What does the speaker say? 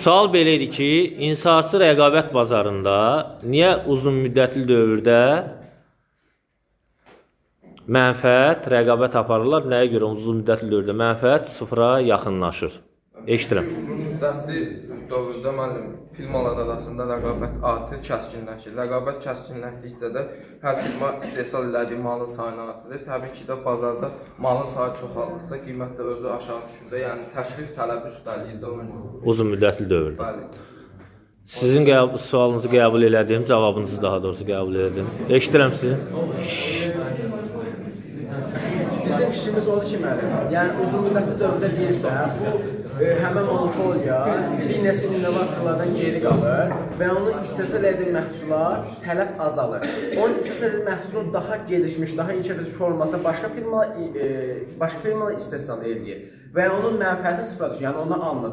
Sual belə idi ki, insasi rəqabət bazarında niyə uzun müddətli dövrdə mənfəət, rəqabət aparırlar? Nəyə görə uzun müddətli dövrdə mənfəət sıfıra yaxınlaşır? Eşidirəm. Uzun müddətli dövrdə müəllim firmalar arasında rəqabət artır, kəskinləşir. Rəqabət kəskinləşdikcə də hər firma istehsal elədiyi malın sayını artırır. Təbii ki də bazarda malın sayı çoxalırsa qiymət də özü aşağı düşür. Yəni təklif tələb üstəliyir də ona görə. Uzun müddətli dövrdə. Bəli. Sizin sualınızı qəbul elədim, cavabınızı daha doğrusu qəbul elədim. Eşidirəm sizi. Bizim işimiz odur ki, müəllim, yəni uzun müddətli dövrdə deyirsə, bu həmən monopoliya bir neçə innovasiyalardan geri qalır və onun istehsal edilən məhsullar tələb azalır. Onun istehsal edilən məhsulun daha gelişmiş, daha inkişaf etmiş olmasa başqa firmalar istehsal edir və onun mənfəəti sıfıra düşür, yəni onu almır.